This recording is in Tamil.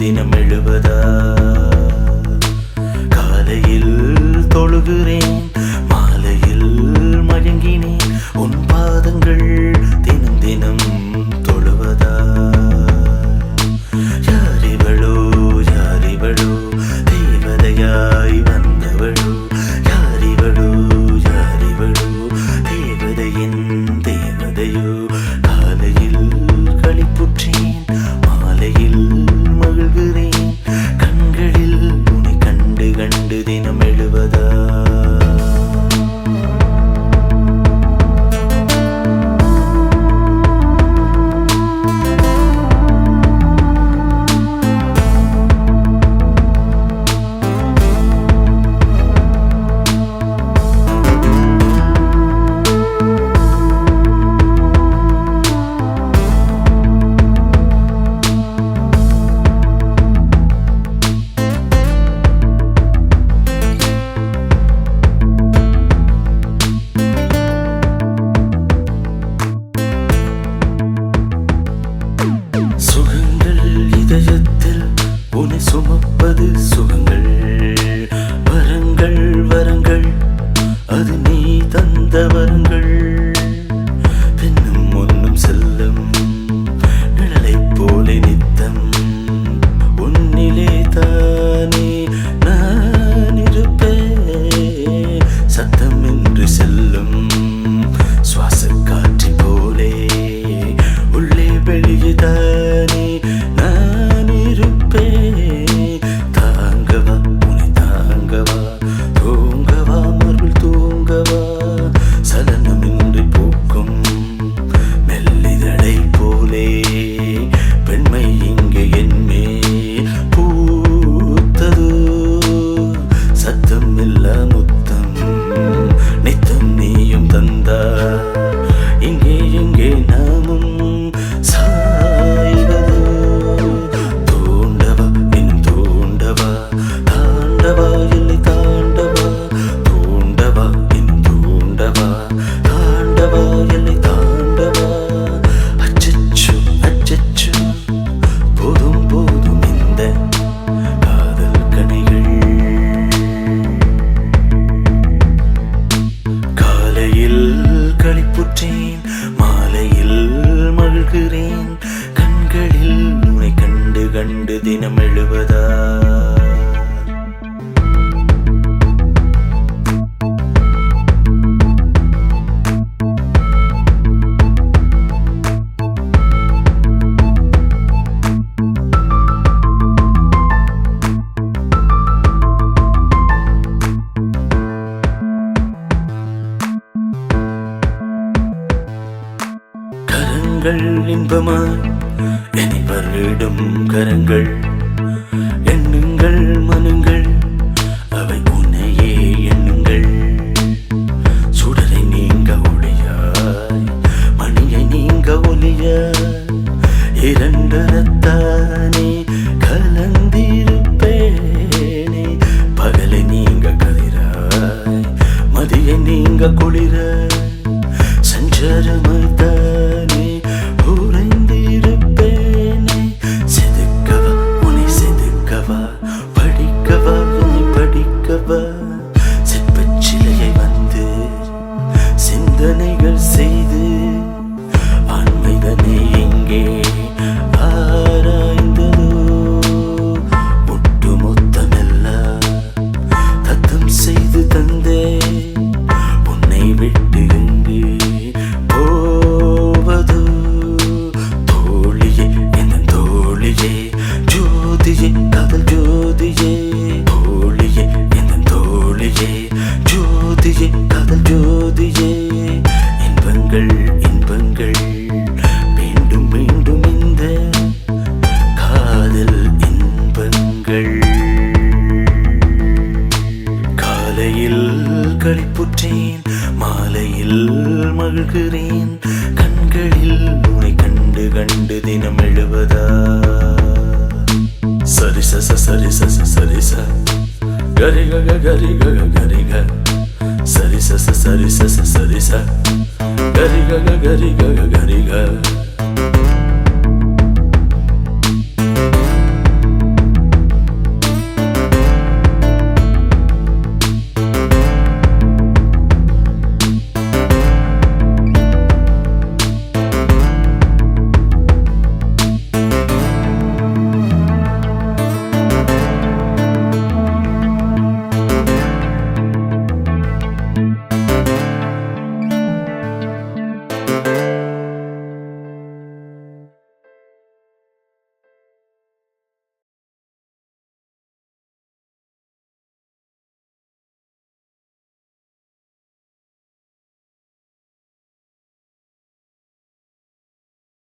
தினம் எழுவதா? காலையில் தொழுகிறேன், மாலையில் மயங்கினேன், உன் பாதங்கள் தினம் தினம் தொழுவதா? யாரிவளோ யாரிவளோ தேவதையாய் வந்தவளோ, யாரிவளோ யாரிவளோ தேவதையின் தேவதையோ? காலையில் களிப்புற்றேன், மாலையில் மகிழ்கிறேன், கண்களில் உன்னை கண்டு கண்டு தினம் எழுவதா? சுகங்கள் இதயத்தில் உன்னை சுமப்பது சுகங்கள், வரங்கள் வரங்கள் அது நீ தந்த வரங்கள். பின்னும் ஒன்னும் செல்லும் நிழலைப் போல நித்தம் உன்னிலே தானே நான் இருப்பேன். சத்தம் என்று செல்லும் சுவாச காற்று போலே உள்ளே வெளியே தானே நான் இருப்பேன். தாங்கவா உன்னை தாங்கவா, தூங்கவா மறுள் தூங்கவா, சலனமின்றி பூக்கும் மெல்லிதழை போலே பெண்மை இங்கே என்மே பூத்ததோ. சத்தம் இல்ல முத்தம் நித்தம் நீயும் தந்தா, இங்கே எங்கே நாமும் சாய்வதோ. தூண்டவா இன்னும் தூண்டவா, தாண்டவா இல்லை தாண்டவா, தூண்டவா இன்னும் தூண்டவா, தாண்டவா இல்லை தாண்டவா. அச்சச்சோ அச்சச்சோ போதும் போதும் இந்த காதல் கனிகள். காலையில் களிப்புற்றேன், மாலையில் மகிழ்கிறேன், கண்களில் உன்னை கண்டு கண்டு தினம் எழுவதா? கரங்கள் இன்பமாய் என்னை வருடும் கரங்கள், எண்ணுங்கள் மனங்கள் அவை உன்னையே எண்ணுங்கள். சுடரை நீங்க ஒளியாய், மணியை நீங்க ஒளியாய், இரண்டரத்தானே கலந்திருப்பேனே. பகலை நீங்க கதிராய், மதியை நீங்க குளிராய், சஞ்சரமாய் தானே உறைந்திருப்பேனே. செதுக்கவா உன்னை செதுக்கவா, படிக்கவா என்னை படிக்கவா, சிற்பச் சிலையை வந்து சிந்தனைகள் செய்து ஆண்மைதனை எங்கே ஆராய்ந்ததோ. ஒட்டுமொத்தமெல்லாம் தத்தம் செய்து தந்தே, உன்னை விட்டு எங்கு போவதோ. தோழியே என் தோழியே, ஜோதியே காதல் ஜோதியே, தோழியே என் தோழியே, ஜோதியே காதல் ஜோதியே. இன்பங்கள் இன்பங்கள் மீண்டும் மீண்டும் இந்த காதல் இன்பங்கள். காலையில் களிப்புற்றேன், மாலையில் மகிழ்கிறேன், கண்களில் உன்னை கண்டு கண்டு தினம் எழுவதா? சரிச சரிச சரிச கரிக கரிக கரிக, சரிச சரிச சரிச கரிக கரிக கரிக.